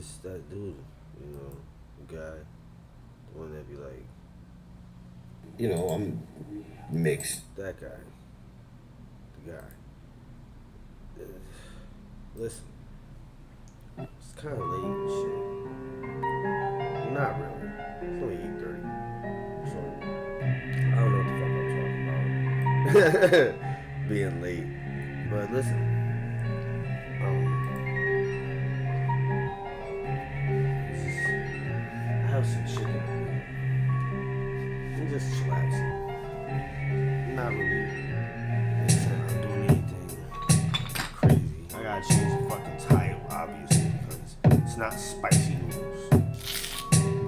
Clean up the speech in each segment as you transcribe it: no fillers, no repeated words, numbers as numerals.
It's that dude, you know, the guy, the one that be like, I'm mixed. that guy, the guy. Listen, it's kind of late and shit. Not really. It's only 8:30, so I don't know what the fuck I'm talking about. Being late, but listen, I have some chicken. I'm just chillaxing. Not really doing anything crazy. I gotta change the fucking title, obviously, because it's not spicy noodles.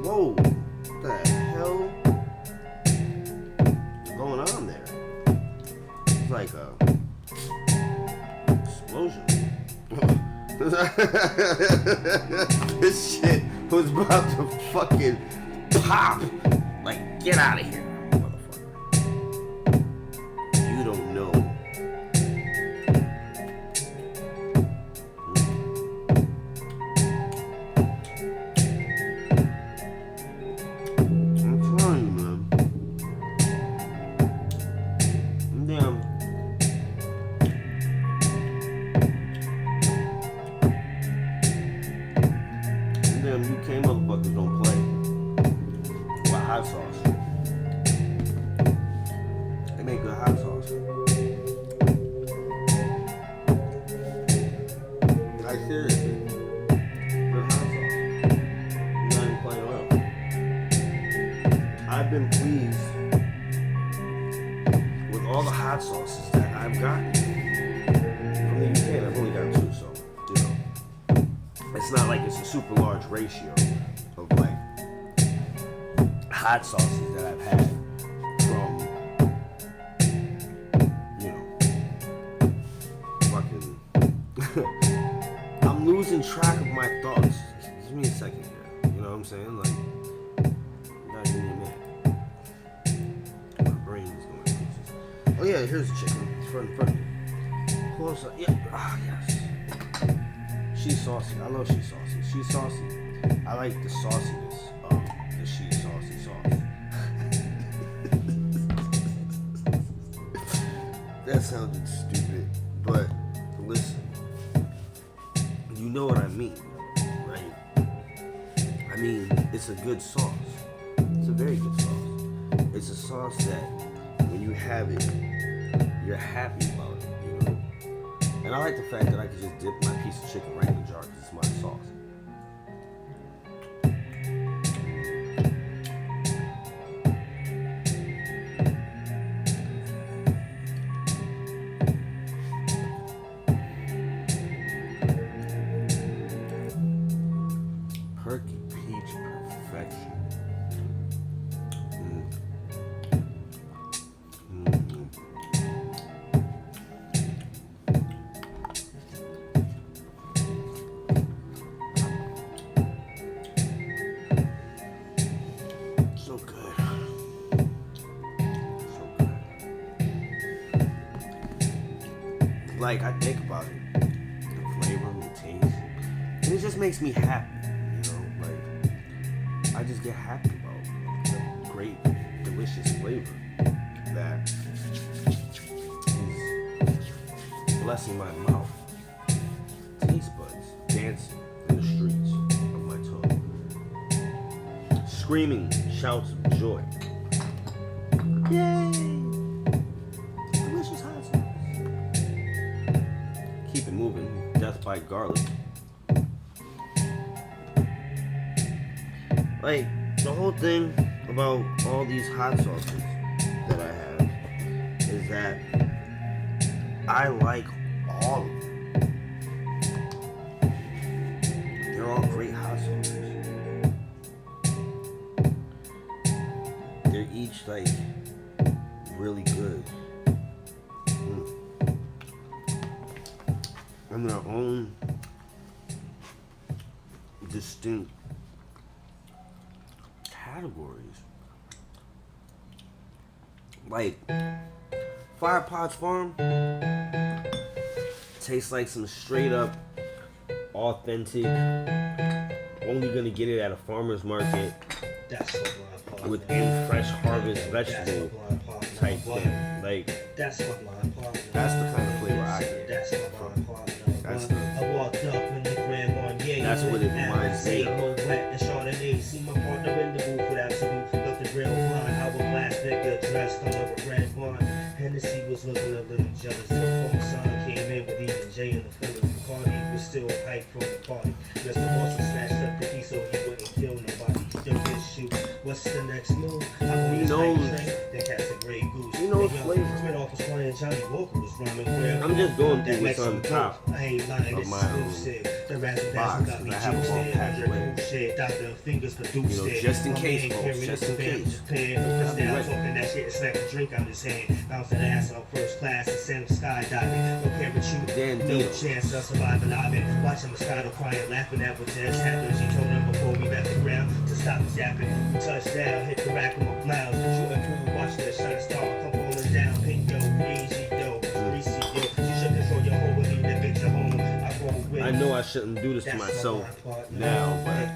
Whoa, what the hell is going on there? It's like a explosion. This shit was about to fucking pop. Like, get out of here, motherfucker. You don't know. I'm telling you, man. Damn. Damn UK motherfuckers don't play with hot sauce. They make good hot sauce. Like seriously, good hot sauce. I'm not even playing around. I've been pleased with all the hot sauces that I've gotten from the UK, and I've only gotten 2, so it's not like it's a super large ratio of like hot sauces that I've had from, fucking. I'm losing track of my thoughts. Give me a second here. You know what I'm saying? Like, not give me a minute. My brain is going crazy. Oh yeah, here's the chicken. It's right in front of me. Close up. Yeah. Ah, yes. She's saucy. I love she's saucy. She's saucy. I like the sauciness of the she's saucy sauce. That sounded stupid, but listen. You know what I mean, right? I mean, it's a good sauce. It's a very good sauce. It's a sauce that when you have it, you're happy about it, you know? And I like the fact that I could just dip my piece of chicken right in the jar because it's my sauce. Perky peach perfection. So good. So good. Like, I think about it, the flavor, the taste, and it just makes me happy. I just get happy about the great, delicious flavor that is blessing my mouth. Taste buds dancing in the streets of my tongue. Screaming shouts of joy. Yay! Delicious hot sauce. Keep it moving. Death by garlic. Like, the whole thing about all these hot sauces that I have is that I like all of them. They're all great hot sauces. They're each, like, really good. And their own distinct categories. Like, Fire Pots Farm tastes like some straight up authentic only gonna get it at a farmer's market That's the blind part. with any fresh harvest vegetable type thing. Like That's my blind part. that's the kind of flavor I get. That's my blind part. That's the. I walked up in the Grand Marnier. That's what it reminds me of. Moet and Chardonnay. See my partner in the booth with absolute looking real fine. Hourglass nigga dressed on a red wine. Hennessy was looking a little jealous. The phone son came in with even Jay and the fellas. The party was still hype from the party. Mr. Boston snatched up the key so he wouldn't kill nobody. Still did shoot. What's the next move? He knows. Then catch a gray goose. He knows flavor. Spin off was playing Johnny Walker was rhyming. I'm just going through That what's on the top I ain't lying, of it's my exclusive. The razzle dazzle box, got me I have a whole juiced in. pack of it. Shit, Dr. Fingers produced You know, it. just in My case, man folks, carrying just the in band case. Japan. I'll be Now ready. talking that shit and smack a drink out his hand. Bounce that ass on first class and send him skydiving. No parachute, Dan no Deal. chance of surviving. I've been watching Moscato crying, laughing at what just happened. She told him before we left the ground to stop his yapping. We touched down, hit the rack of my blouse. Shooting through, watching the shine star come falling down. Pink yo, greasy yo, greasy yo. She should control your whole body, that bitch at home. I roll with. I know I shouldn't do this to That's myself my blind partner. now, but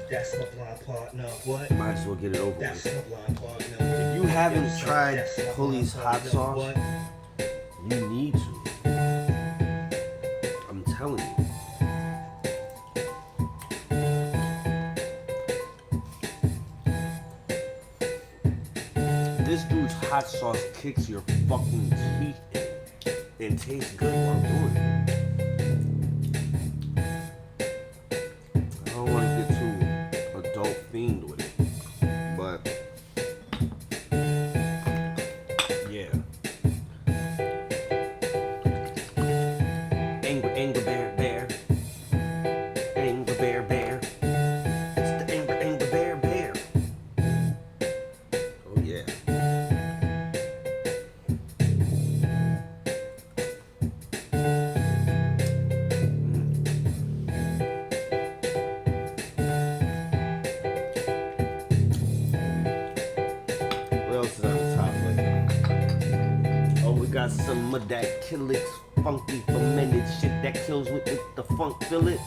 That's my blind partner. What? might as well get it over That's with. my blind partner. If you haven't tried That's my Pulley's blind hot partner. sauce, What? you need to. I'm telling you. This dude's hot sauce kicks your fucking teeth in and tastes good while doing it. I don't want to get too adult themed with it, but yeah. Angry bear, bear. Angry bear, bear. It's the angry bear, bear. Oh yeah. What else is on the top list? Oh, we got some of that Killix funky fermented shit that kills with the funk, feel it?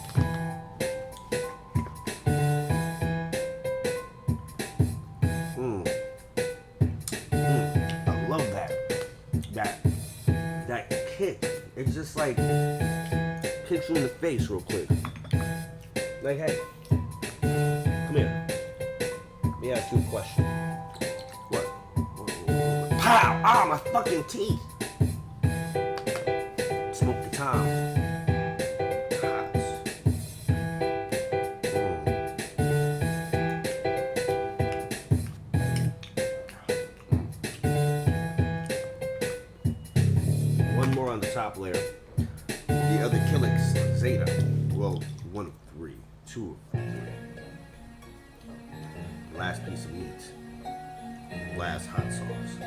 I love that kick. It's just like kicks you in the face real quick. Like, hey, come here. Let me ask you a question. What? Pow! Ah, my fucking teeth. Smoke the time. One more on the top layer. The other Killix Zeta. Well, 1 of 3. 2 of 3. Last piece of meat. Last hot sauce.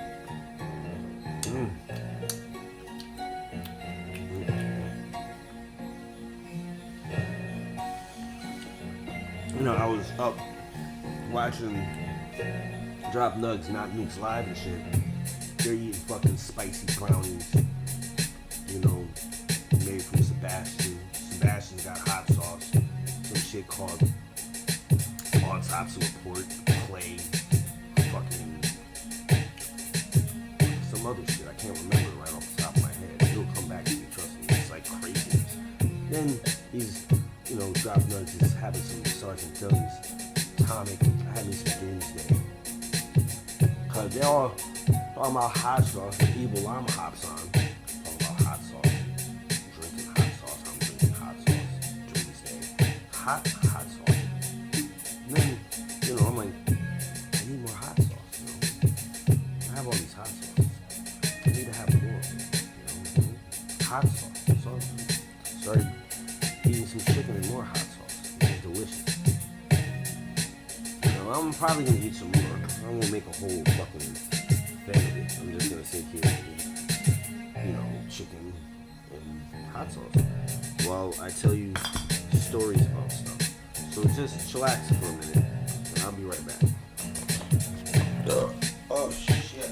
You know, I was up watching Drop Nugs, Not Nukes live and shit. They're eating fucking spicy brownies, you know, made from Sebastian. Sebastian's got hot sauce, some shit called Autopsy Report, Clay, fucking some other shit. I can't remember it right off the top of my head. It'll come back to me, trust me. It's like craziness. Then these, you know, Drop Nugs is having some Sergeant Phillies, Tonic, I had me some Doomsday. Cause they're all talking about hot sauce, the evil I'm hops on. Talking about hot sauce, drinking hot sauce, I'm drinking hot sauce, Doomsday. Hot sauce. And then, you know, I'm like, I need more hot sauce, you know. I have all these hot sauces. I need to have more, you know what I mean? Hot sauce. So I started eating some chicken and more hot sauce. It was delicious. You know, I'm probably gonna eat some more. I won't make a whole fucking thing of it. I'm just gonna sit here and eat, you know, chicken and hot sauce while I tell you stories about stuff. So just chillax for a minute, and I'll be right back. Oh shit.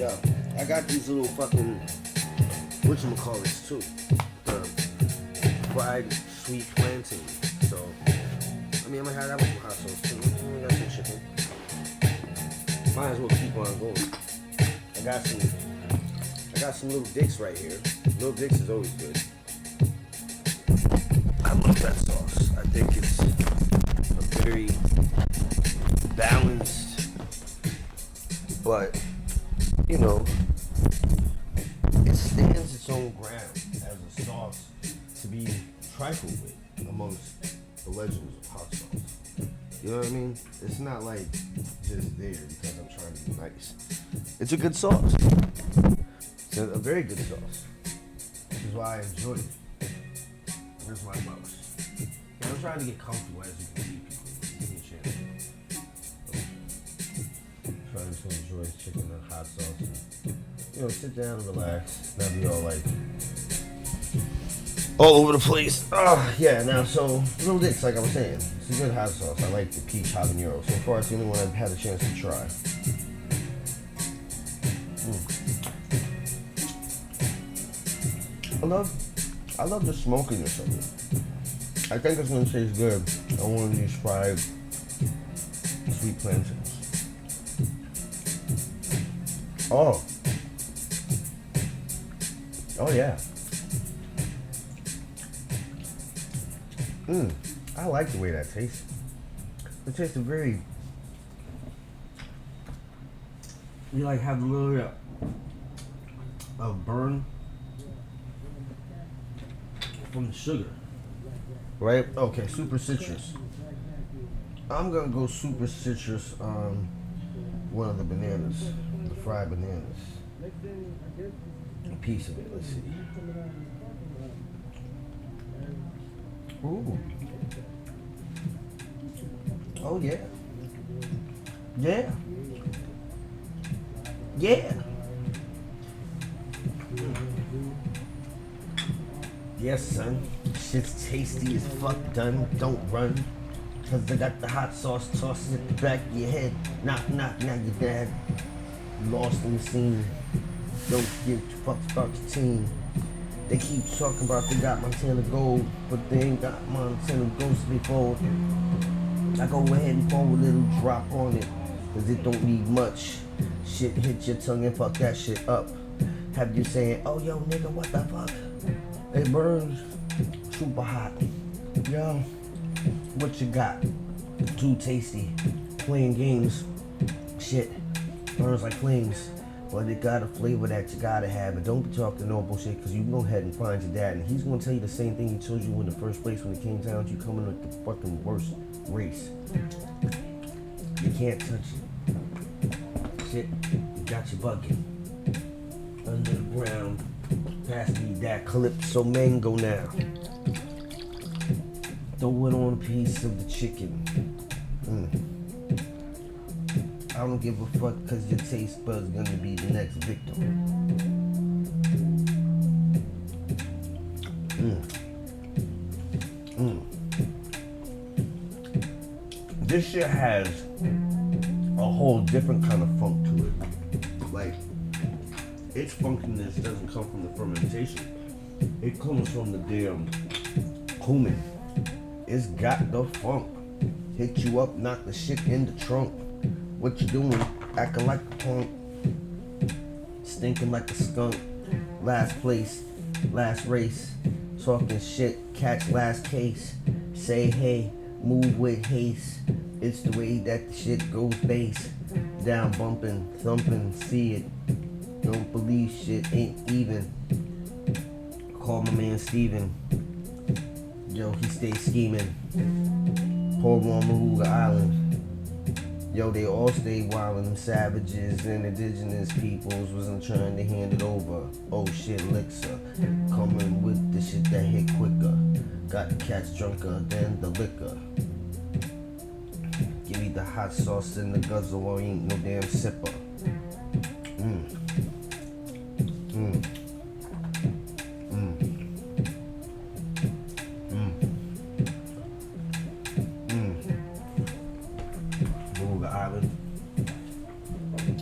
Yeah, I got these little fucking whatchamacallits too. The fried sweet plantain. So, I mean, I'm gonna have that with some hot sauce too. I got some chicken. Might as well keep on going. I got some little dicks right here. Little dicks is always good. I love that sauce. I think it's a very balanced, but you know, it stands its own ground as a sauce to be trifled with amongst the legends of hot sauce. You know what I mean? It's not like just there because I'm trying to be nice. It's a good sauce. It's a very good sauce. Which is why I enjoy it. Where's my mouse? Yeah, I'm trying to get comfortable, as you can see, people. Give me a chance. Trying to enjoy chicken and hot sauce. And, you know, sit down and relax. Not be all like all over the place. Yeah, now, so, Little Dicks, like I was saying, it's a good hot sauce. I like the peach habanero. So far, it's the only one I've had a chance to try. I love the smokiness of it. I think it's gonna taste good on one of these fried sweet plantains. Oh yeah. I like the way that tastes. It tastes very. You like have a little bit of burn from the sugar, right? Okay, super citrus. I'm gonna go super citrus on one of the bananas, the fried bananas. A piece of it. Let's see. Ooh. Oh yeah. Yeah. Yeah. Yes, son. Shit's tasty as fuck, done. Don't run. Cause I got the hot sauce tossing at the back of your head. Knock, knock, now you're dead. Lost in the scene. Don't give fucks about your team. They keep talking about they got Montana gold, but they ain't got Montana ghost before. I go ahead and pour a little drop on it, cause it don't need much. Shit hit your tongue and fuck that shit up. Have you saying, oh yo nigga, what the fuck? It burns super hot. Yo, what you got? Too tasty. Playing games. Shit. Burns like flames. But it got a flavor that you gotta have. And don't be talking no bullshit, cause you go ahead and find your dad and he's gonna tell you the same thing he told you in the first place when it came down to you coming with the fucking worst race. You can't touch it. Shit, you got you bugging. Under the ground. Pass me that Calypso mango now. Throw it on a piece of the chicken. I don't give a fuck cause your taste bud's gonna be the next victim. This shit has a whole different kind of funk to it. Like, its funkiness doesn't come from the fermentation. It comes from the damn cumin. It's got the funk. Hit you up, knock the shit in the trunk. What you doing? Acting like a punk. Stinking like a skunk. Last place, last race. Talking shit, catch last case. Say hey, move with haste. It's the way that the shit goes bass. Down bumping, thumping, see it. Don't believe shit ain't even. Call my man Steven. Yo, he stays scheming. Poor on Mahuga Island. Yo, they all stay wildin', them savages and indigenous peoples wasn't trying to hand it over. Oh shit, elixir, coming with the shit that hit quicker. Got the cats drunker than the liquor. Give me the hot sauce in the guzzle or ain't no damn sipper.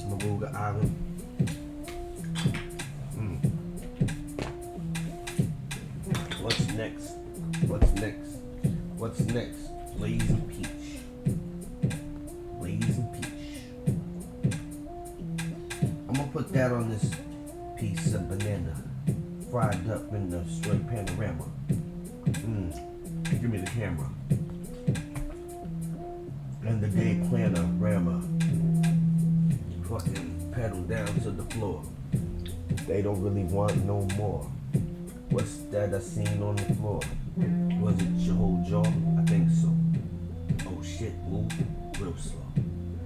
Maruga Island. got on this piece of banana, fried up in the straight panorama. Give me the camera. And the day planner rammer. Fucking pedal down to the floor. They don't really want no more. What's that I seen on the floor? Was it your whole jaw? I think so. Oh shit, move real slow.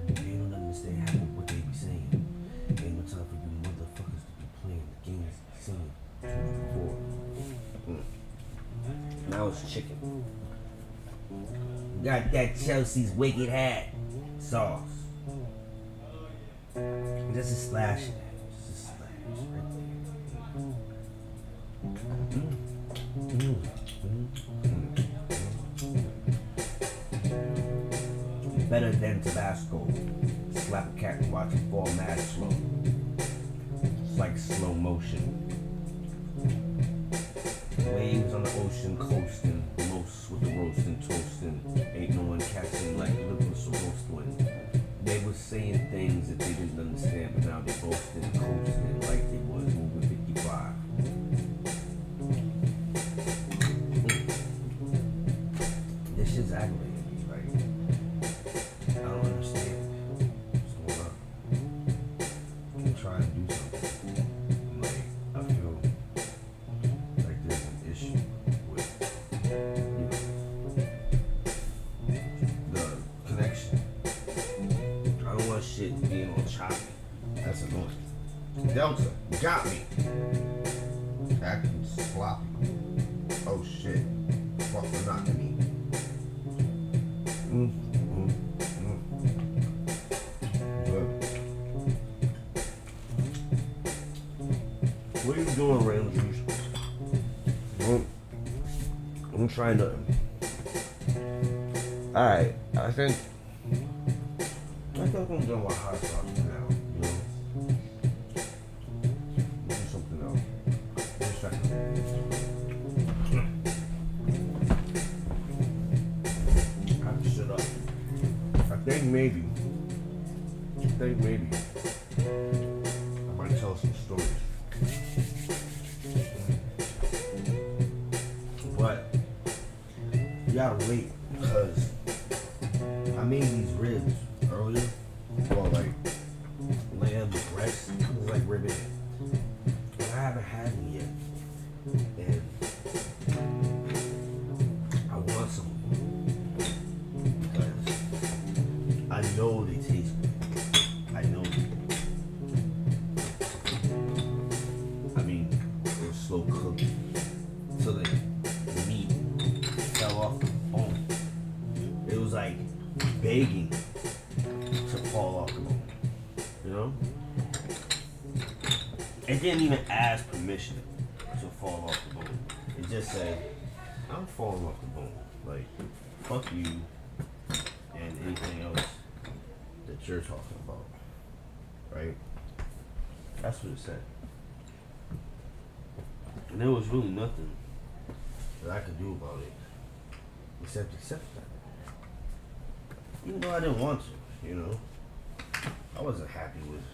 They don't understand half of what they be saying. Ain't no time for you motherfuckers to be playing the games seen before. Now it's chicken. Got that Chelsea's wicked hat sauce. This is slash. This is slash right there. Better than Tabasco. Slap a cat and watch it fall mad slow. It's like slow motion. Waves on the ocean coasting. Most with the roasting, toasting. Ain't no one catching like liberals or roast wind. They was saying things that they didn't understand, but now they boasting, coasting like they was moving 55. This shit's aggravating me, right? I don't understand what's going on. I'm trying to do something. Like, I feel like there's an issue with, the connection. I don't want shit being all choppy. That's annoying. Delta, you got me. Acting sloppy. Oh shit. Fuck for knocking me. What are you doing, Randall? I'm trying to. Alright, I think I'm done with hot sauce now, you know? Do something else. Just a second. I have to shut up. I think maybe I might tell some stories. But you gotta wait because I made these ribs earlier. Well, like lamb breast, it was like ribbon. And I haven't had them yet. And I want some because I know they taste good. I know. I mean, they were slow cooked till the meat fell off the bone. It was like begging to fall off the bone, you know? It didn't even ask permission to fall off the bone. It just said, I'm falling off the bone. Like, fuck you and anything else that you're talking about, right? That's what it said. And there was really nothing that I could do about it except accept that. Even though I didn't want to, you know? I wasn't happy with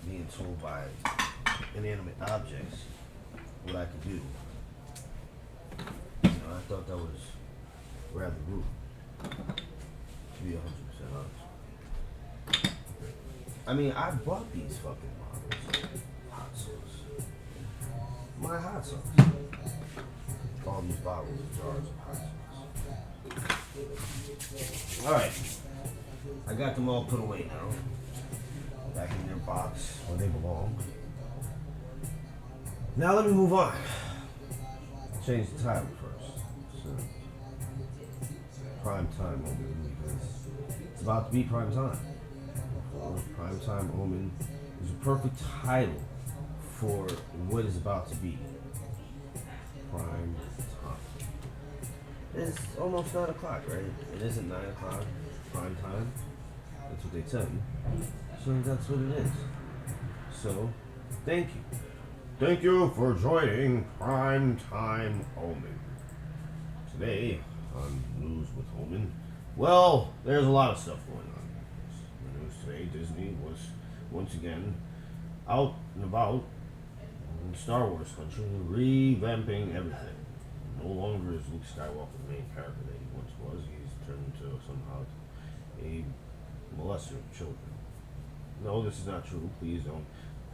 being told by inanimate objects what I could do. You know, I thought that was rather rude, to be 100% honest. I mean, I bought these fucking bottles of hot sauce. My hot sauce. All these bottles and jars of hot sauce. Alright. I got them all put away now. Back in their box where they belong. Now let me move on. Change the title first. So, Primetime Omen, because it's about to be prime time. Primetime Omen is a perfect title for what is about to be prime time. It's almost 9 o'clock, right? It isn't 9 o'clock, prime time. That's what they tell you. So that's what it is. So, thank you. Thank you for joining Primetime Omen. Today, on News with Omen, well, there's a lot of stuff going on. In the news today, Disney was once again out and about in Star Wars country, revamping everything. No longer is Luke Skywalker the main character that he once was. He's turned into somehow a molester of children. No, this is not true. Please don't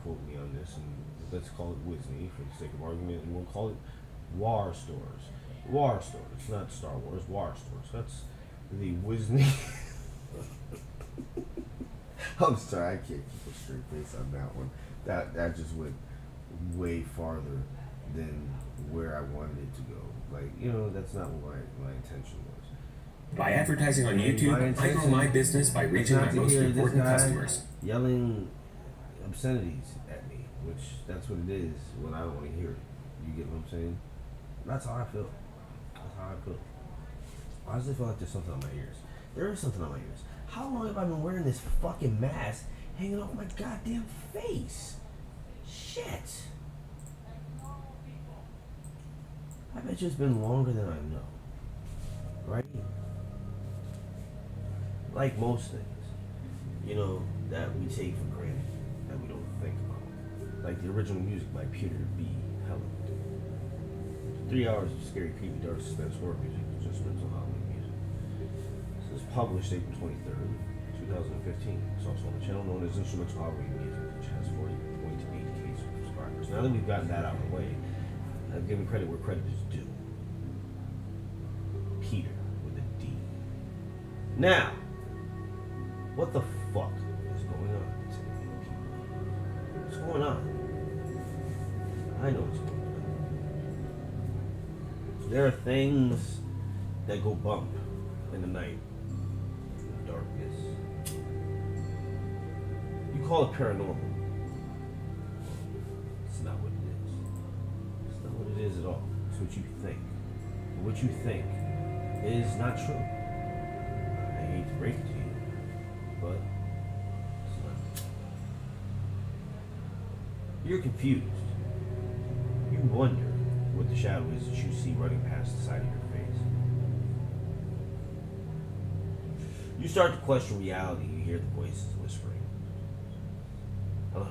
quote me on this. And let's call it Wisney for the sake of argument, and we'll call it War Stores. War Stores, not Star Wars. War Stores. That's the Wisney. I'm sorry, I can't keep a straight face on that one. That just went way farther than where I wanted it to go. Like, you know, that's not what my intention was. By advertising on YouTube, I grow my business by reaching my most important customers. Yelling obscenities at me, which that's what it is when I don't want to hear it. You get what I'm saying? That's how I feel. That's how I feel. Why does it feel like there's something on my ears? There is something on my ears. How long have I been wearing this fucking mask hanging off my goddamn face? Shit. I bet you it's been longer than I know. Right? Like most things, you know, that we take for granted, that we don't think about. Like the original music by Peter B. Helen. 3 hours of scary, creepy, dark suspense horror music, just mental Halloween music. This is published April 23rd, 2015. It's also on the channel known as Instrumental Halloween Music, which has 40.8K subscribers. Now that we've gotten that out of the way, I've given credit where credit is due. Peter with a D. Now, what the fuck is going on today, people? What's going on? I know what's going on. There are things that go bump in the night, in the darkness. You call it paranormal. It's not what it is. It's not what it is at all. It's what you think. And what you think is not true. I hate to break it to you, but it's not. You're confused. You wonder what the shadow is that you see running past the side of your face. You start to question reality. You hear the voices whispering. Hello?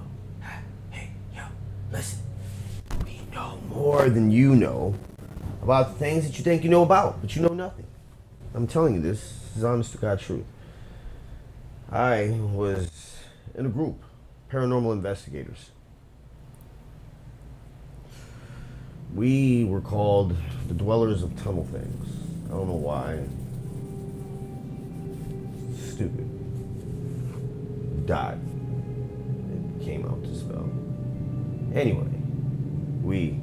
Hey, yo, listen. We know more than you know about the things that you think you know about, but you know nothing. I'm telling you this. This is honest to God truth. I was in a group, paranormal investigators. We were called the Dwellers of Tunnel Things. I don't know why. Stupid. Dot. It came out to spell. Anyway, we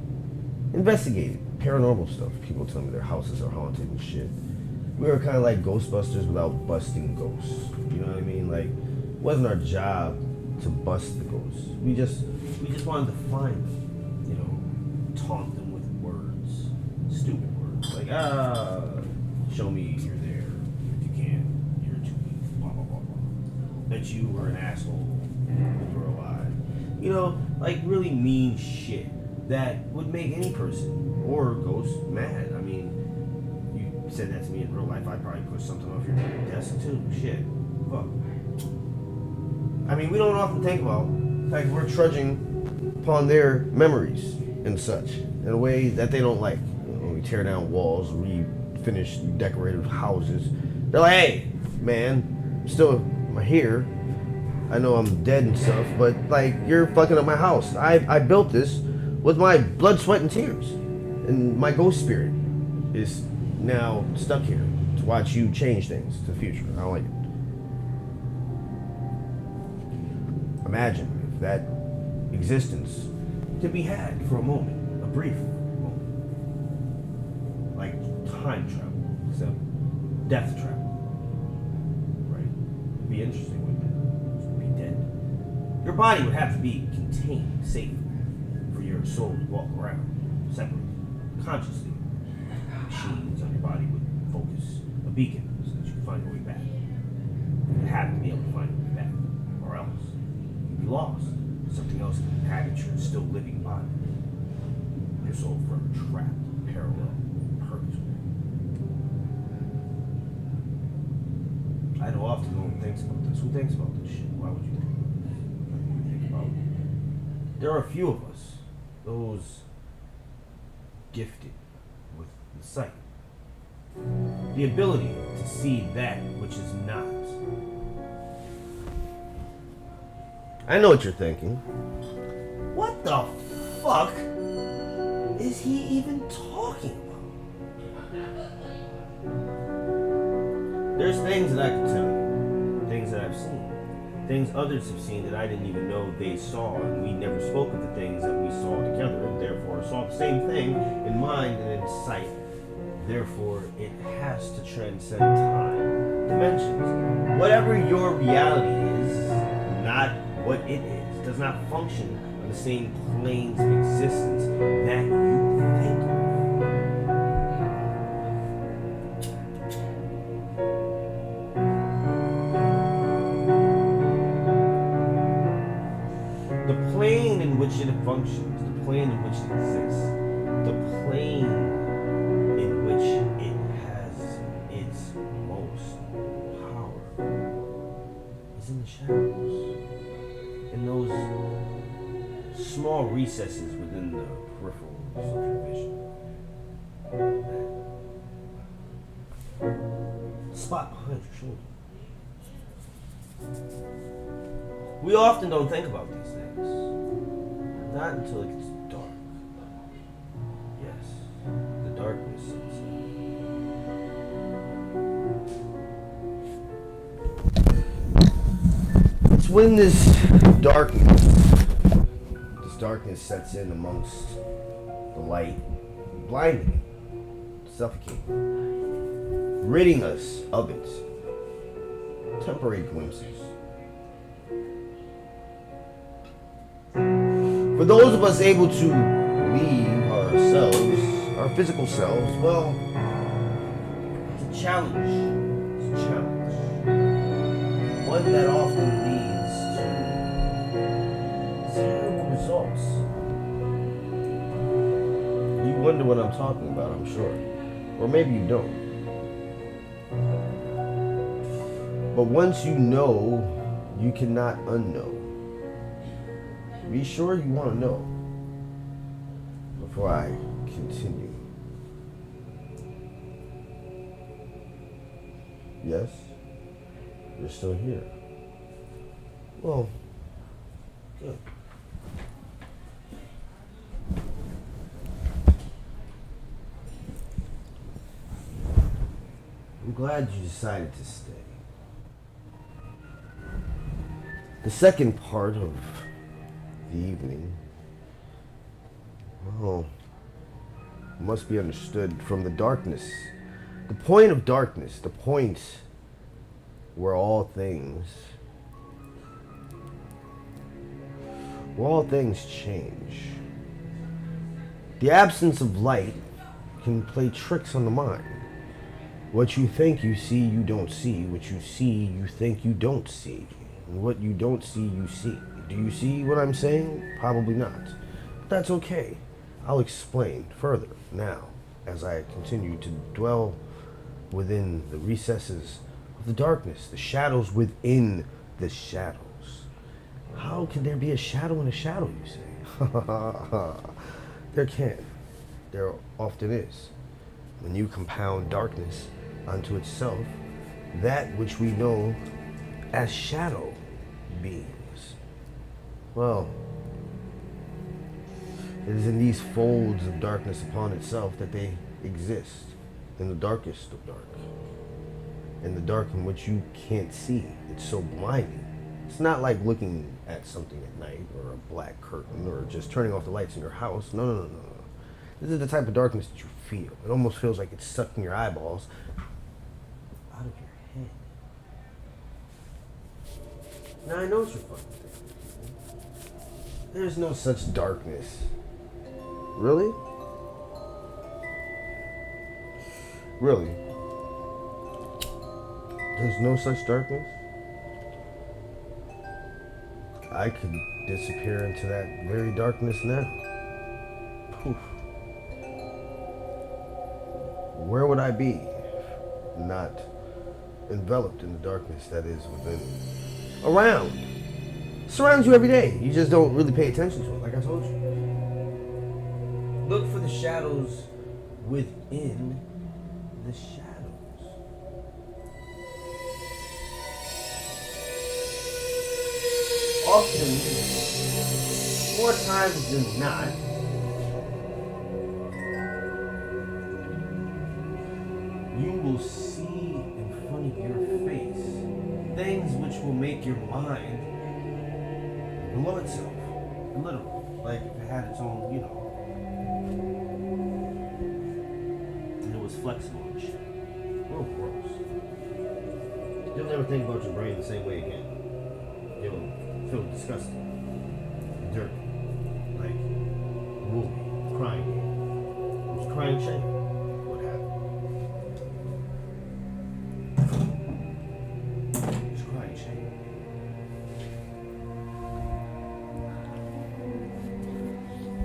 investigated paranormal stuff. People tell me their houses are haunted and shit. We were kind of like Ghostbusters without busting ghosts. You know what I mean? Like, it wasn't our job to bust the ghosts. We just wanted to find them. You know, taunt them with words, stupid words like show me you're there. If you can't, you're too weak. Blah blah blah blah. Bet you were an asshole if you were alive. You know, like really mean shit that would make any person or ghost mad. I mean, you said that to me in real life, I'd probably push something off your desk too. Shit. Fuck. I mean, we don't often think about the fact we're trudging upon their memories and such in a way that they don't like. You know, when we tear down walls, refinish decorated houses, they're like, hey, man, I'm still here. I know I'm dead and stuff, but like, you're fucking up my house. I built this with my blood, sweat, and tears. And my ghost spirit is now stuck here to watch you change things to the future. I don't like it. Imagine if that existence could be had for a moment, a brief moment. Like time travel, except death travel. Right? It'd be interesting, wouldn't it? You'd be dead. Your body would have to be contained, safe, for your soul to walk around, separate, consciously. Machines on your body would focus a beacon so that you could find your way back. You have to be able to find your way back, or else you'd be lost. Something else can inhabit your still living body. Your soul forever trapped, parallel, purgatory. I know often no one thinks about this. Who thinks about this shit? Why would you think about There are a few of us, those gifted with the sight, the ability to see that which is not. I know what you're thinking. What the fuck is he even talking about? There's things that I can tell you, things that I've seen, things others have seen that I didn't even know they saw, and we never spoke of the things that we saw together, and therefore saw the same thing in mind and in sight. Therefore, it has to transcend time, dimensions. Whatever your reality is, not what it is, does not function on the same planes of existence that you think of. The plane in which it functions, the plane in which it exists, the plane in which it has its most power is in the shadows, in those small recesses within the peripherals of your vision. The spot behind your shoulder. We often don't think about these things. Not until it gets dark. Yes, the darkness sets in. It's when this darkness sets in amongst the light, blinding it, suffocating, ridding us of it. Temporary glimpses. For those of us able to leave ourselves, our physical selves, well, it's a challenge. It's a challenge. One that often leads to terrible results. You wonder what I'm talking about, I'm sure. Or maybe you don't. But once you know, you cannot unknow. Be sure you want to know before I continue. Yes? You're still here. Well, good. I'm glad you decided to stay. The second part of the evening, well, must be understood from the darkness. The point of darkness, the point where all things change. The absence of light can play tricks on the mind. What you think you see, you don't see. What you see, you think you don't see. And what you don't see, you see. Do you see what I'm saying? Probably not. But that's okay. I'll explain further now as I continue to dwell within the recesses of the darkness, the shadows within the shadows. How can there be a shadow in a shadow, you say? There can. There often is. When you compound darkness unto itself, that which we know as shadow beings. Well, it is in these folds of darkness upon itself that they exist, in the darkest of dark. In the dark in which you can't see. It's so blinding. It's not like looking at something at night, or a black curtain, or just turning off the lights in your house. No. This is the type of darkness that you feel. It almost feels like it's sucking your eyeballs out of your head. Now I know what you're fucking thinking. There's no such darkness. Really? Really? There's no such darkness? I could disappear into that very darkness now. Poof. Where would I be if not enveloped in the darkness that is within? Around. surrounds you every day. You just don't really pay attention to it, like I told you. Look for the shadows within the shadows. Often, more times than not, you will see in front of your face things which will make your mind blow itself. Literally. Like if it had its own, you know, and it was flexible and shit. Real gross. You'll never think about your brain the same way again. You'll feel disgusting. Dirty. Like movie. Crying game. It was crying shame. What happened? It was crying shame.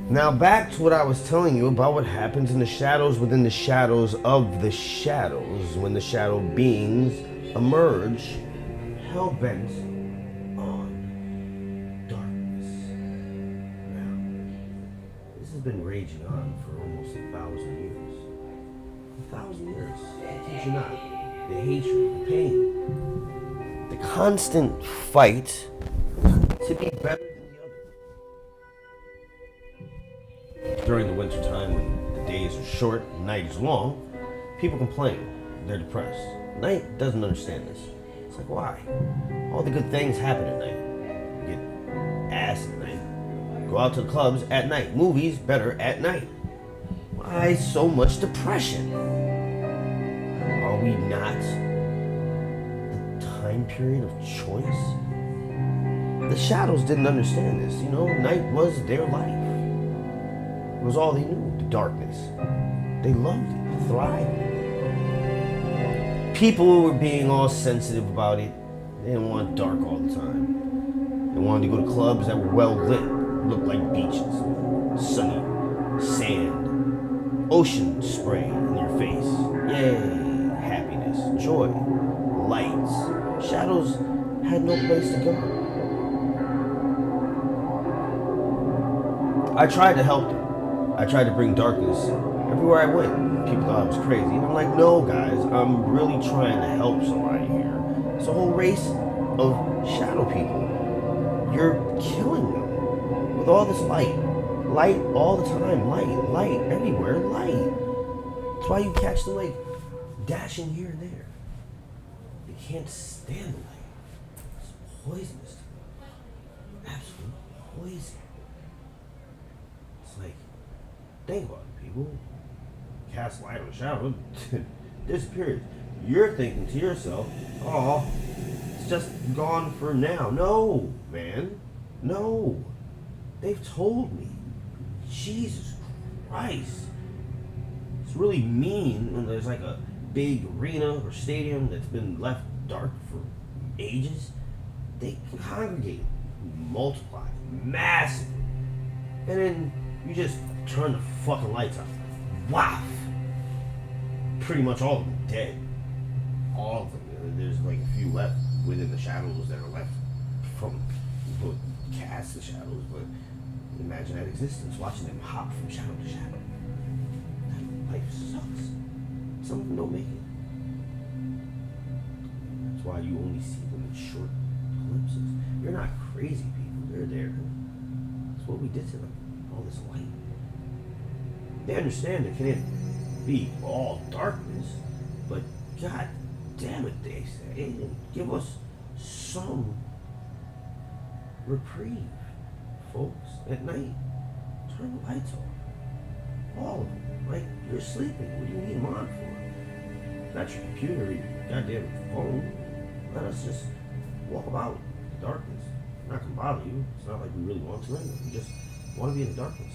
Now back to what I was telling you about what happens in the shadows within the shadows of the shadows when the shadow beings emerge hell-bent on darkness. Now, this has been raging on for almost 1,000 years. 1,000 years. I kid you not. The hatred, the pain, the constant fight to be better. During the winter time, when the days are short, the night is long, people complain. They're depressed. Night doesn't understand this. It's like, why? All the good things happen at night. You get ass at night. Go out to the clubs at night. Movies better at night. Why so much depression? Are we not the time period of choice? The shadows didn't understand this. You know, night was their life. It was all they knew, the darkness. They loved it, thrived. People were being all sensitive about it. They didn't want dark all the time. They wanted to go to clubs that were well lit, looked like beaches, sunny, sand, ocean spray in your face. Yay, happiness, joy, lights. Shadows had no place to go. I tried to help them. I tried to bring darkness everywhere I went. People thought I was crazy. And I'm like, no, guys, I'm really trying to help somebody here. It's a whole race of shadow people. You're killing them with all this light. Light all the time. Light everywhere. Light. That's why you catch them like dashing here and there. They can't stand the light. It's poisonous to them. Absolute poison. It's like, think about it, people. Cast light on the shadow, disappears. You're thinking to yourself, oh, it's just gone for now. No, man. No. They've told me. Jesus Christ. It's really mean when there's like a big arena or stadium that's been left dark for ages. They congregate, multiply, massive. And then you just turn the fucking lights on. Wow. Pretty much all of them dead. All of them. There's like a few left within the shadows that are left from people cast the shadows, but imagine that existence, watching them hop from shadow to shadow. That life sucks. Some of them don't make it. That's why you only see them in short glimpses. You're not crazy people. They're there. That's what we did to them. All this light. They understand it can't be all darkness, but god damn it, they say, give us some reprieve, folks. At night, turn the lights off. All of them. Like, you're sleeping. What do you need them on for? Not your computer or your goddamn phone. Let us just walk about in the darkness. I'm not gonna bother you. It's not like we really want to anyway. We just want to be in the darkness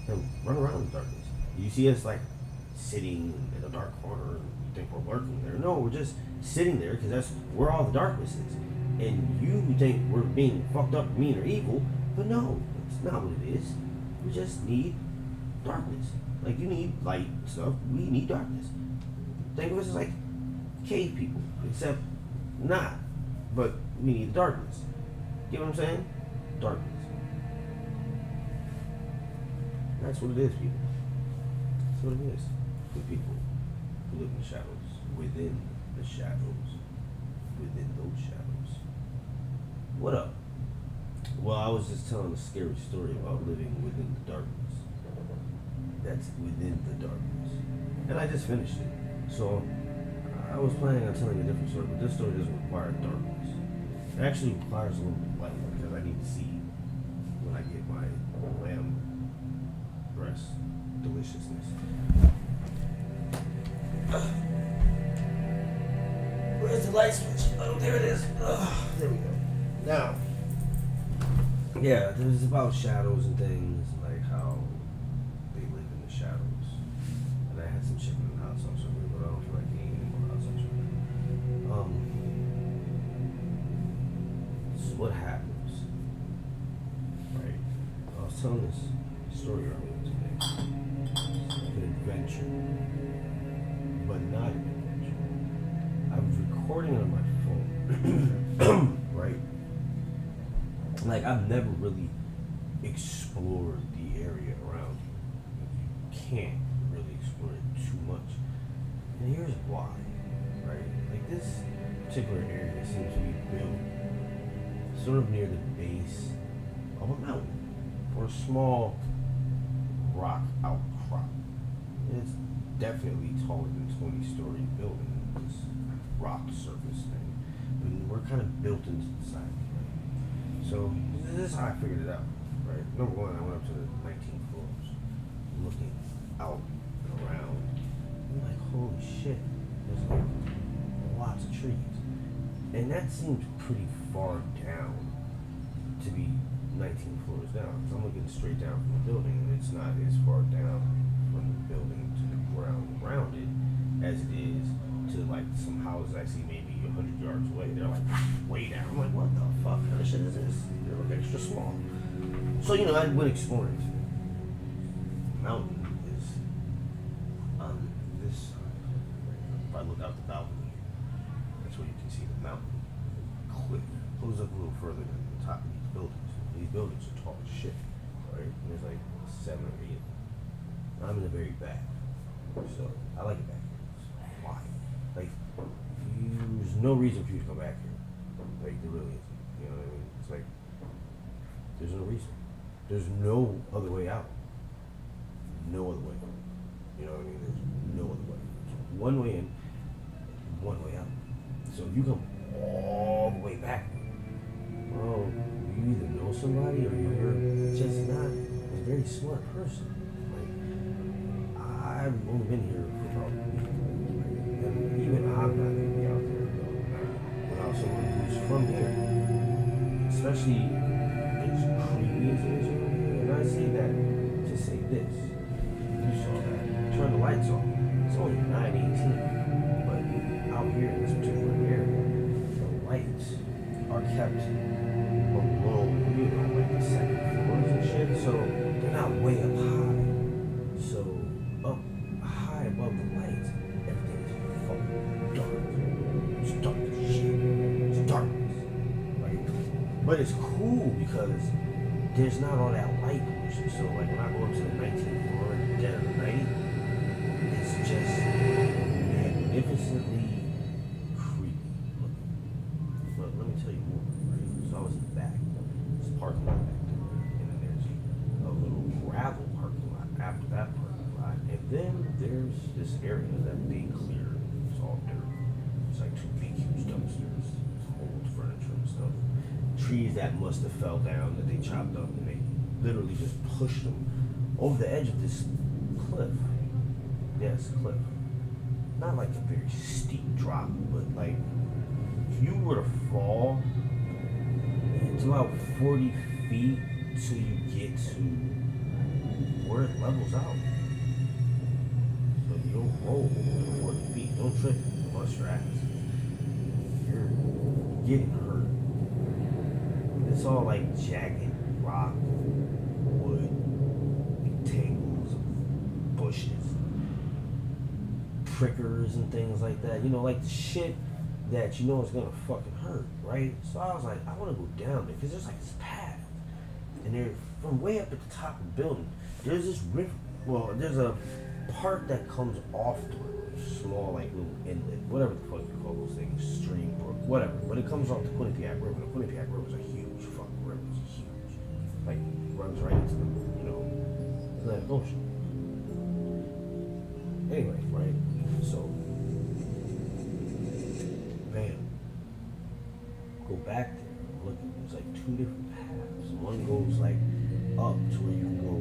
and run around in the darkness. You see us like sitting in a dark corner and you think we're lurking there. No, we're just sitting there because that's where all the darkness is. And you think we're being fucked up, mean, or evil, but no, it's not what it is. We just need darkness. Like you need light and stuff, we need darkness. Think of us as like cave people, except not. But we need the darkness. You know what I'm saying? darkness. That's what it is, people. That's what it is. The people who live in the shadows, within the shadows, within those shadows. What up? Well, I was just telling a scary story about living within the darkness. That's within the darkness. And I just finished it. So I was planning on telling a different story, but this story doesn't require darkness. It actually requires a little bit of light because I need to see when I get my lamb breast deliciousness. Where's the light switch? Oh, there it is. There we go. Now, yeah, it was about shadows and things, like how they live in the shadows. And I had some chicken and hot sauce over here, but I don't feel like eating any more hot sauce right now. This is what happens, right? I was telling this story earlier today. It's like an adventure, but not an adventure. I was recording on my phone, right? Like, I've never really explored the area around you. You can't really explore it too much. And here's why, right? Like, this particular area seems to be built sort of near the base of a mountain or a small rock outcrop. It's definitely taller than 20-story building, this rock surface thing. And we're kind of built into the side. So this is how I figured it out, right? Number one, I went up to the 19th floors, looking out and around. I'm like, holy shit, there's like lots of trees. And that seemed pretty far down to be 19 floors down. So I'm looking straight down from the building, and it's not as far down from the building to the ground around it as it is to like some houses I see maybe 100 yards away. They're like way down. I'm like, what the fuck kind of shit is this? They look extra small. So, you know, I went exploring. The mountain is on this side. If I look out the balcony, that's where you can see the mountain cliff. Goes up a little further than the top of these buildings. These buildings are tall as shit, right? And there's like 7 or 8 of them. I'm in the very back. So, I like it back here. Why? Like, there's no reason for you to come back here. Like, there really isn't. You know what I mean? It's like, there's no reason. There's no other way out. No other way. You know what I mean? There's no other way. There's one way in, one way out. So if you come all the way back, well, you either know somebody or you're just not a very smart person. Like, I've only been here for about a week. And even I'm not going to be out there without someone who's from here. Especially as creepy as it is over here. And I say that to say this. You saw that. Turn the lights off. It's only 9:18. But out here in this particular area, the lights are kept below, you know, like the second floors and shit. So they're not way up high. So up high above the lights, everything is fucking dark. It's dark as shit. It's darkness. Right? But it's cool because there's not all that light pollution. So like when I go up to the 19th floor at the dead of the night, it's just magnificently creepy looking. But let me tell you more, right? So I was in the back. There's a parking lot back there. And then there's a little gravel parking lot after that parking lot. And then there's this area that they cleared. It's all dirt. It's like 2 big huge dumpsters, old furniture and stuff. Trees that must have fell down that they chopped up and they literally just pushed them over the edge of this cliff. Yes, cliff. Not like a very steep drop, but like if you were to fall, it's about 40 feet till you get to where it levels out. But you don't roll over 40 feet. Don't trip. Bust your ass. You're getting hurt. It's all like jagged rock, wood, tangles of bushes, prickers and things like that. You know, like the shit that you know is gonna fucking hurt, right? So I was like, I wanna go down there because there's like this path. and they're from way up at the top of the building. There's this river. Well, there's a part that comes off the river, small like little inlet, whatever the fuck you call those things, stream or whatever. But it comes off the Quinnipiac River. The Quinnipiac River is a huge fucking river. It's huge, like runs right into the Atlantic Ocean. Anyway, right? So, man, go back there. Look, there's like two different paths. One goes like up to where you can go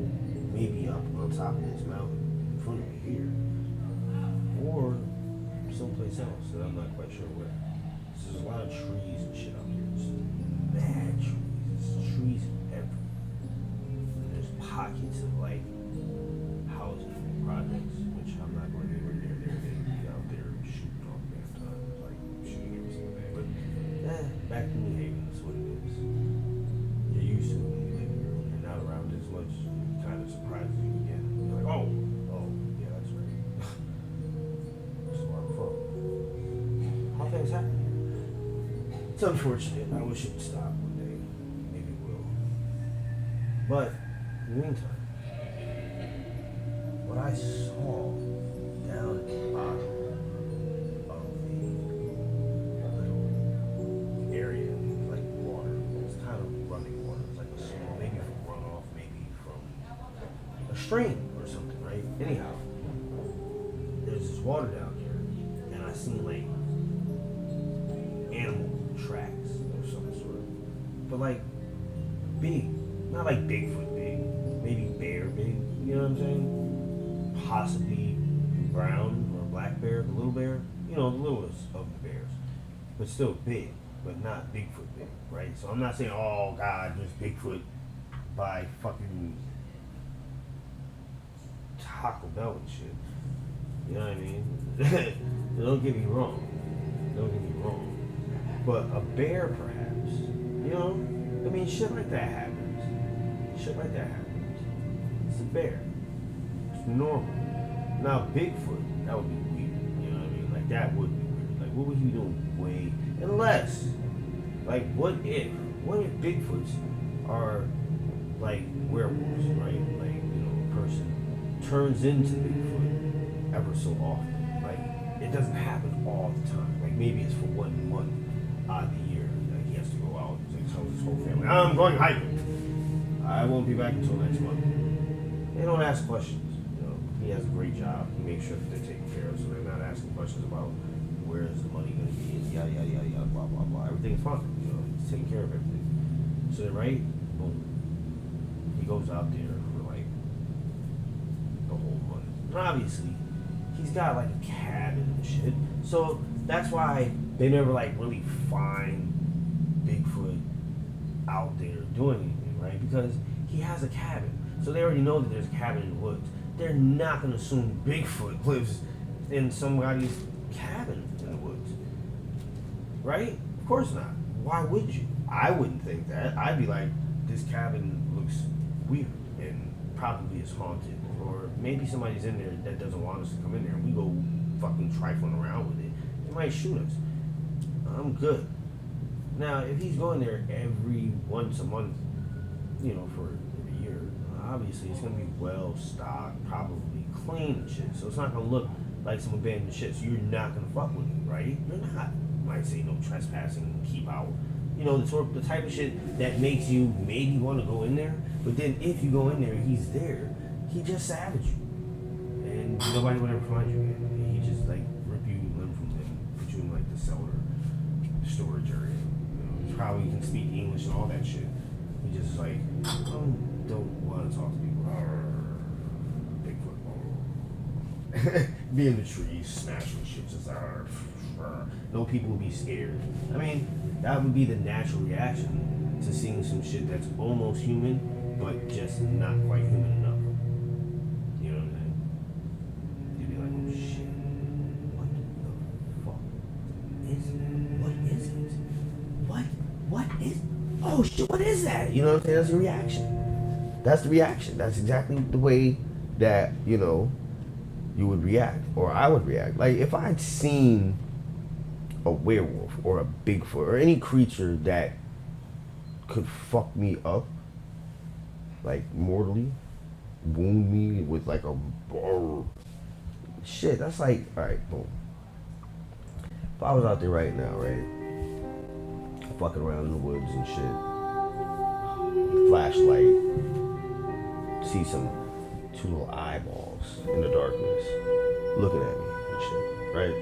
maybe up on top of this mountain in front of you here, or someplace else that I'm not quite sure where. So there's a lot of trees and shit out here. It's mad trees. There's trees everywhere. And there's pockets of like housing projects, which I'm not going anywhere near there. They'd be out there shooting all the damn time, like shooting every single day. But back to New Haven, that's what it is. You're used to it when you live here. When you're not around as much, it kind of surprises you again. You're like, oh, yeah, that's right. That's where I'm from. How things happen here. It's unfortunate. I wish it would stop one day. Maybe it will. But in the meantime, what I saw down at the bottom of the little area, like water, it's kind of running water. It's like a small, maybe from runoff, maybe from a stream or something, right? Anyhow, there's this water down here, and I seen like animal tracks of some sort, but like big, not like Bigfoot big, maybe bear big. You know what I'm saying? Possibly brown or black bear, the little bear, the littlest of the bears, but still big, but not Bigfoot big, right? So I'm not saying, oh God, there's Bigfoot by fucking Taco Bell and shit. You know what I mean? Don't get me wrong. But a bear, perhaps, I mean, shit like that happens. It's a bear. It's normal. Now, Bigfoot, that would be weird. You know what I mean? Like, that would be weird. Like, what would he be doing? Unless, like, what if Bigfoots are, like, werewolves, right? Like, a person turns into Bigfoot ever so often. Like, it doesn't happen all the time. Like, maybe it's for 1 month out of the year. Like, he has to go out and tell his whole family, I'm going hiking. I won't be back until next month. They don't ask questions. He has a great job. He makes sure that they're taken care of, so they're not asking questions about where is the money going to be, and yada, yada, yada, yada, blah, blah, blah. Everything's fine. He's taking care of everything. So then, right? Boom. He goes out there for, like, the whole month. And obviously, he's got, like, a cabin and shit. So that's why they never, like, really find Bigfoot out there doing anything, right? Because he has a cabin. So they already know that there's a cabin in the woods. They're not going to assume Bigfoot lives in somebody's cabin in the woods. Right? Of course not. Why would you? I wouldn't think that. I'd be like, this cabin looks weird and probably is haunted. Or maybe somebody's in there that doesn't want us to come in there and we go fucking trifling around with it. They might shoot us. I'm good. Now, if he's going there every once a month, for a year, obviously it's going to be well stocked, probably clean and shit. So it's not going to look like some abandoned shit. So you're not going to fuck with it, right? You're not. You might say no trespassing, keep out. The type of shit that makes you maybe want to go in there. But then if you go in there and he's there, he just savage you. And nobody would ever find you again. He just like rip you limb from limb, put you in like the cellar, storage area. He probably can speak English and all that shit. He just like, don't want to talk to people. Bigfoot. Be in the trees, smashing shit. Just no people would be scared. I mean, that would be the natural reaction to seeing some shit that's almost human, but just not quite human enough. You know what I'm saying? You'd be like, oh shit, what the fuck is it? What is it? What is? Oh shit, what is that? You know what I'm saying? That's the reaction. That's the reaction. That's exactly the way that, you would react, or I would react. Like, if I'd seen a werewolf or a Bigfoot or any creature that could fuck me up, like mortally wound me with like a shit, that's like, alright, boom. If I was out there right now, right, fucking around in the woods and shit, flashlight, see some two little eyeballs in the darkness looking at me and shit, right?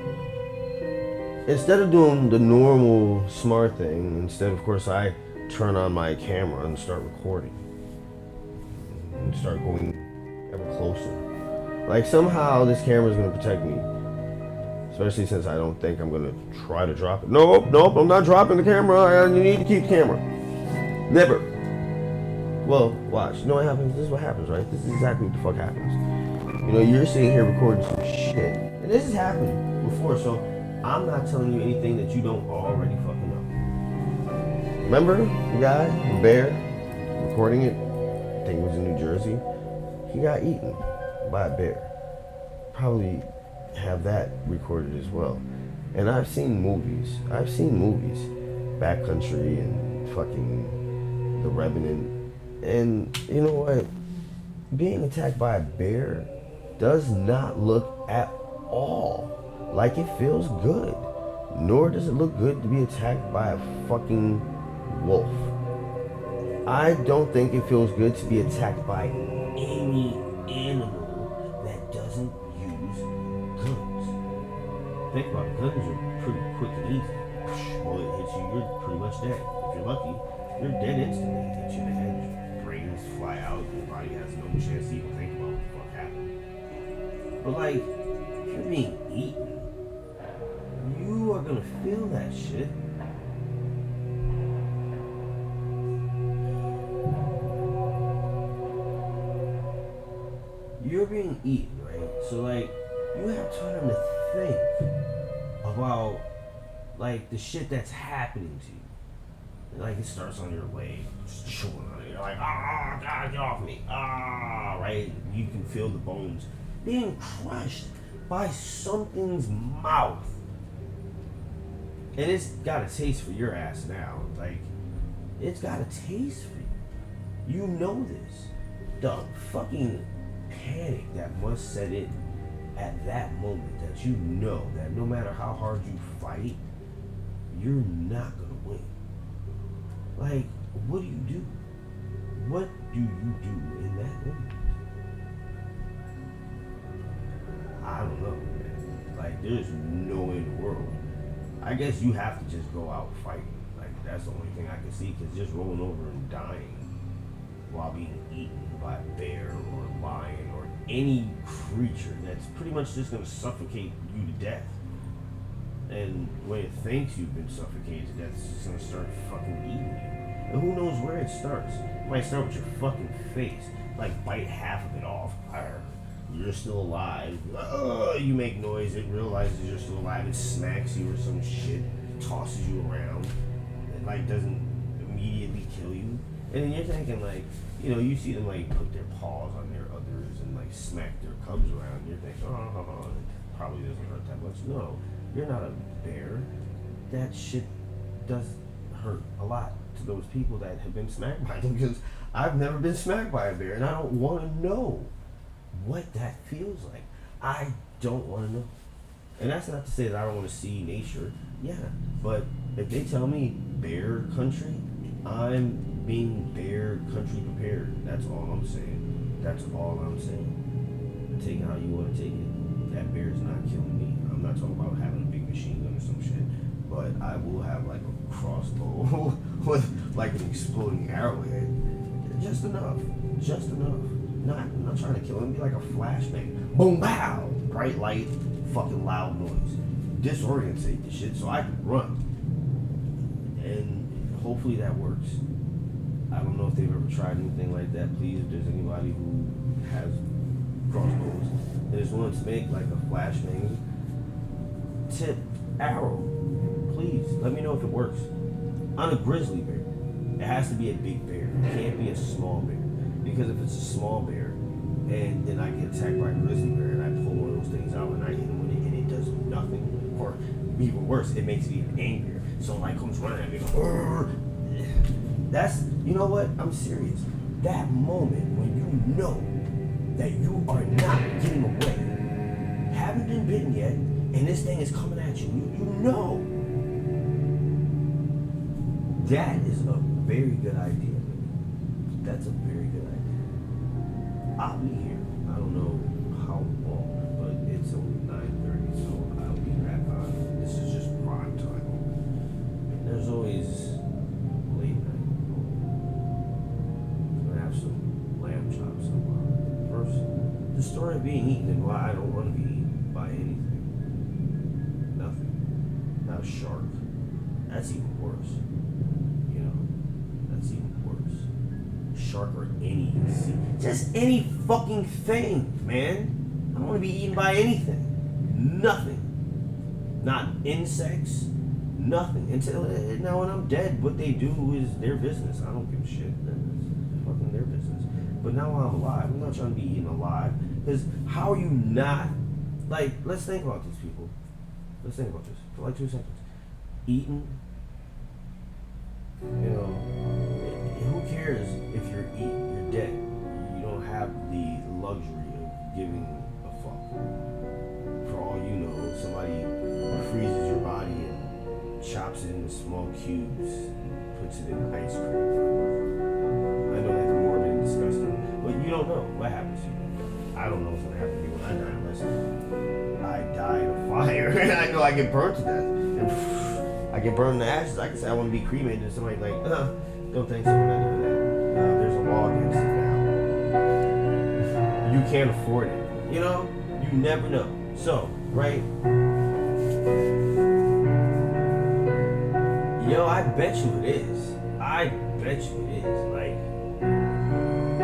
Instead of doing the normal smart thing, instead, of course, I turn on my camera and start recording and start going ever closer. Like, somehow this camera is going to protect me, especially since I don't think I'm going to try to drop it. Nope, I'm not dropping the camera. You need to keep the camera. Never. Well, watch. You know what happens? This is what happens, right? This is exactly what the fuck happens. You know, you're sitting here recording some shit. And this has happened before, so I'm not telling you anything that you don't already fucking know. Remember the guy, the bear, recording it? I think it was in New Jersey. He got eaten by a bear. Probably have that recorded as well. And I've seen movies. Backcountry and fucking The Revenant. And you know what? Being attacked by a bear does not look at all like it feels good. Nor does it look good to be attacked by a fucking wolf. I don't think it feels good to be attacked by any animal that doesn't use guns. Think about it, guns are pretty quick and easy. Bullet hits you, you're pretty much dead. If you're lucky, you're dead instantly. It hits you in the head, your brains fly out, your body has no chance to even think about what the fuck happened. But like, if you're being eaten, you are gonna feel that shit. You're being eaten, right? So like, you have time to think about like the shit that's happening to you. Like, it starts on your leg, just chewing on it. You're like, ah, God, get off me. Ah, right? You can feel the bones being crushed by something's mouth. And it's got a taste for your ass now. Like, it's got a taste for you. You know this. The fucking panic that must set in at that moment, that you know that no matter how hard you fight, you're not gonna win. Like, what do you do? What do you do in that moment? I don't know, man. Like, there's no way in the world. I guess you have to just go out fighting. Like, that's the only thing I can see, because just rolling over and dying while being eaten by a bear or a lion or any creature that's pretty much just going to suffocate you to death. And when it thinks you've been suffocated to death, it's just going to start fucking eating you. And who knows where it starts? It might start with your fucking face. Like, bite half of it off. You're still alive. You make noise. It realizes you're still alive. It smacks you or some shit. Tosses you around. It, like, doesn't immediately kill you. And then you're thinking, like, you know, you see them, like, put their paws on their others and, like, smack their cubs around. You're thinking, it probably doesn't hurt that much. No, you're not a bear. That shit does hurt a lot to those people that have been smacked by them, because I've never been smacked by a bear, and I don't want to know what that feels like. I don't want to know. And that's not to say that I don't want to see nature. Yeah, but if they tell me bear country, I'm being bear country prepared. That's all I'm saying. That's all I'm saying. Take it how you want to take it. That bear's not killing me. I'm not talking about having a big machine gun or some shit, but I will have like a crossbow with like an exploding arrowhead. Just enough. Just enough. I'm not trying to kill him. Be like a flashbang. Boom, pow! Bright light, fucking loud noise. Disorientate the shit so I can run. And hopefully that works. I don't know if they've ever tried anything like that. Please, if there's anybody who has crossbows and just wants to make like a flashbang tip arrow, please let me know if it works. On a grizzly bear, it has to be a big bear. It can't be a small bear. Because if it's a small bear and then I get attacked by a grizzly bear and I pull one of those things out and I hit him with it and it does nothing, or even worse, it makes it even angrier. So it like comes running at me. That's, you know what? I'm serious. that moment when you know that you are not getting away, haven't been bitten yet, and this thing is coming at you, you know. That is a very good idea. That's a very good idea. I'll be here. I don't know how long, but it's only 9:30, so I'll be back on. This is just prime time. And there's always late night. I'm gonna have some lamb chops somewhere. First, the story of being eaten and why I don't want to be eaten by anything. Nothing. Not a shark. That's even worse. You know, that's even worse. Shark or any sea. Just any fucking thing, man. I don't want to be eaten by anything. Nothing. Not insects. Nothing. Until now when I'm dead, what they do is their business. I don't give a shit. It's fucking their business. But now while I'm alive, I'm not trying to be eaten alive. Because how are you not, like, let's think about these people. Let's think about this for like 2 seconds. Eaten, you know, who cares if you're eaten? You're dead. You don't have the luxury of giving a fuck. For all you know, somebody freezes your body and chops it into small cubes, puts it in ice cream. I know that's morbid and disgusting, but you don't know what happens to you. I don't know what's gonna happen to me when I die unless I die in a fire. And I know I get burned to death. And I get burned in the ashes. I can say I want to be cremated, and somebody's like, don't think so, we're not doing that. There's a law against it now. You can't afford it. You know? You never know. So, right? Yo, I bet you it is. I bet you it is. Like,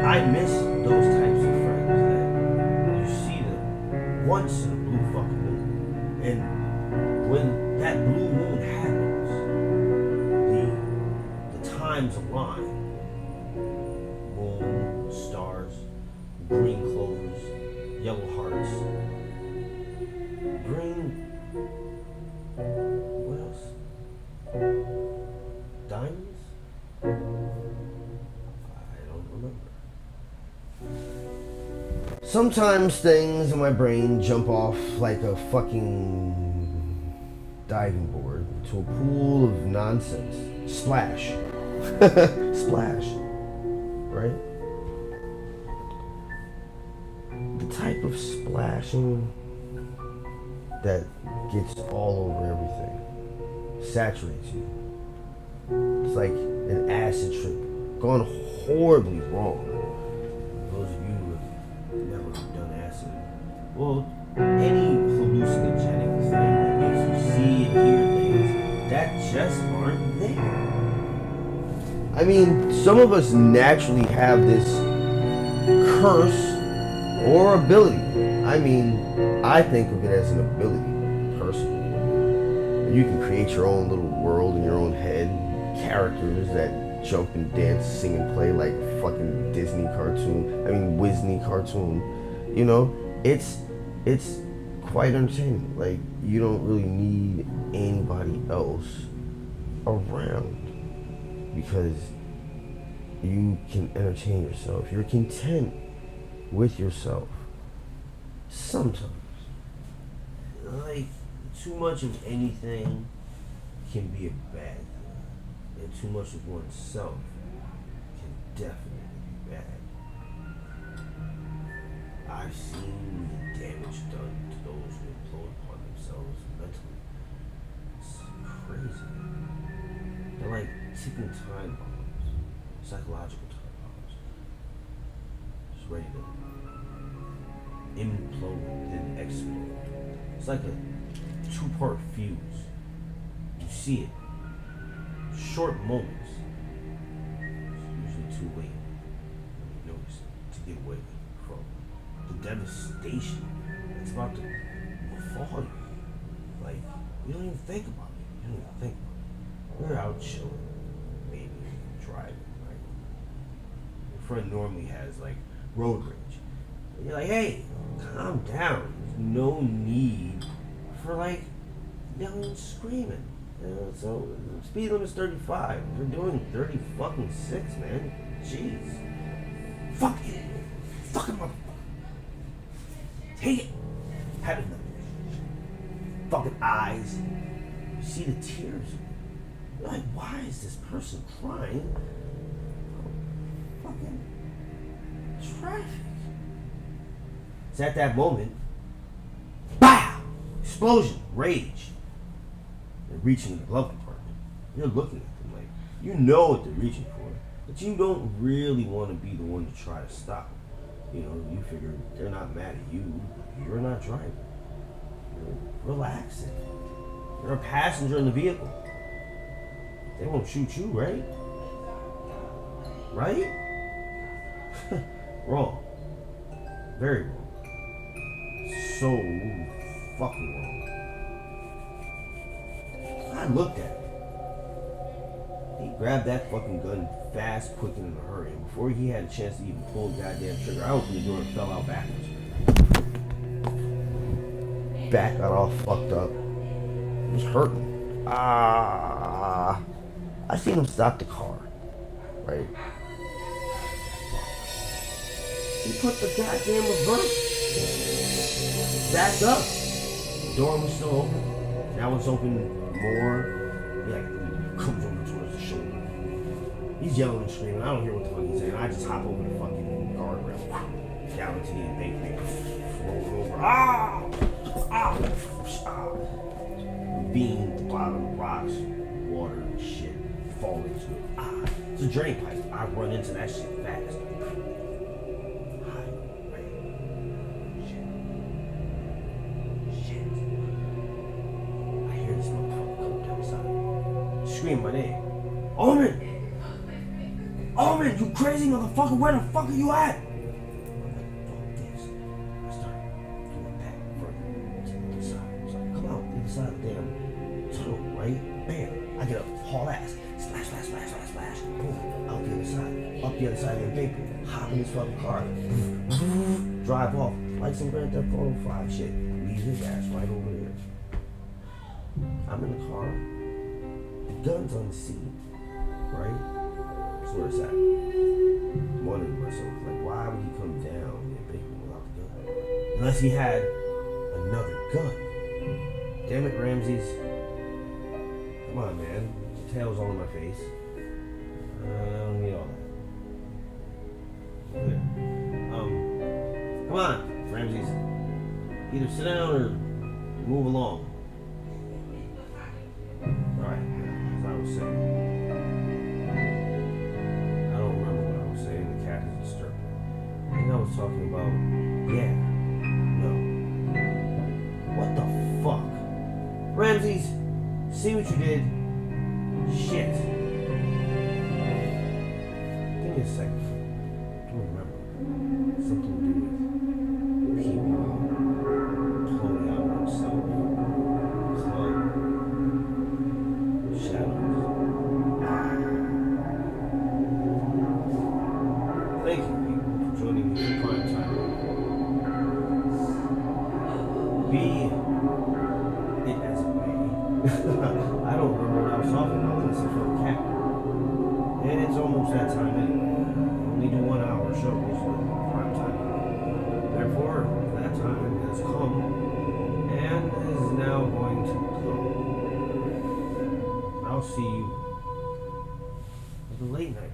I miss those types of friends that you see them once in a blue fucking moon. And when that blue moon happens, the times align. Moon, stars, green clovers, yellow hearts. Green, what else? Diamonds? I don't remember. Sometimes things in my brain jump off like a fucking diving board to a pool of nonsense. Splash. Splash. Right? The type of splashing that gets all over everything. Saturates you. It's like an acid trip gone horribly wrong. Those of you who have never done acid, well, any hallucinogenic thing that makes you see and hear things that just aren't there. I mean, some of us naturally have this curse or ability. I mean, I think of it as an ability, personally. You can create your own little world in your own head, characters that jump and dance, sing and play like fucking Disney cartoon. I mean, Disney cartoon. You know, it's quite entertaining. Like, you don't really need anybody else around because you can entertain yourself. You're content with yourself. Sometimes, like, too much of anything can be a bad thing, and too much of oneself can definitely be bad. I've seen the damage done to those who implode upon themselves mentally. It's crazy. They're like ticking time bombs, psychological time bombs, just ready to implode and then explode. It's like a two-part fuse. You see it. Short moments. It's usually too late when you notice it to get away from the devastation that's about to befall you. Like, you don't even think about it. You don't even think about it. We're out chilling, maybe driving, right? Your friend normally has like road rage. And you're like, hey, calm down. There's no need for like yelling and screaming. You know, so speed limit's 35. You're doing 30 fucking 6, man. Jeez. Fuck you. Fucking motherfucker. Take it. Have it. Fucking eyes. You see the tears. You're like, why is this person crying? Fucking traffic. It's at that moment. BOW! Explosion. Rage. They're reaching in the glove compartment. You're looking at them like, you know what they're reaching for, but you don't really want to be the one to try to stop. You know, you figure they're not mad at you. You're not driving. You're relaxing. You're a passenger in the vehicle. They won't shoot you, right? Right? Wrong. Very wrong. So fucking wrong. I looked at him. He grabbed that fucking gun fast, quick, and in a hurry. And before he had a chance to even pull the goddamn trigger, I opened the door and fell out backwards. Back got all fucked up. It was hurting. I seen him stop the car. Right? He put the goddamn reverse. Backed up. The door was still open. Now it's open more. Yeah, comes over towards the shoulder. He's yelling and screaming. I don't hear what the fuck he's saying. I just hop over the fucking guardrail. Down into the embankment. Roll over. Beam, the bottom, rocks, water, and shit. Fall into it. It's a drain pipe. I run into that shit fast. Scream my name. Omen! Omen, you crazy motherfucker, where the fuck are you at? I'm like, fuck this. I start going back further to the other side. So I come out the other side of the damn tunnel, right? Bam! I get up, haul ass. Splash, splash, splash, splash, splash. Boom. Out the other side. Up the other side of the embankment. Hop in this fucking car. Drive off. Like some Grand Theft Auto 5 shit. Leave his ass right over there. I'm in the car. The gun's on the seat, right? That's where it's at. I'm wondering to myself, like, why would he come down the embankment without the gun? Unless he had another gun. Damn it, Ramses. Come on, man. The tail's all in my face. I don't need all that. Come on, Ramses. Either sit down or move along. Alright, as I was saying. I don't remember what I was saying. The cat is disturbing. I think I was talking about, yeah, no. What the fuck? Ramses, see what you did? Shit. Give me a second. I don't remember. Something to do with people pulling out themselves. Thank you, people, for joining me for Primetime Omen. Be it as it may. I don't remember what I was talking about unless it's from a cat. And it's almost that time anyway. I only do 1 hour shows with Primetime Omen. Therefore, that time has come and is now going to go. I'll see you at the late night.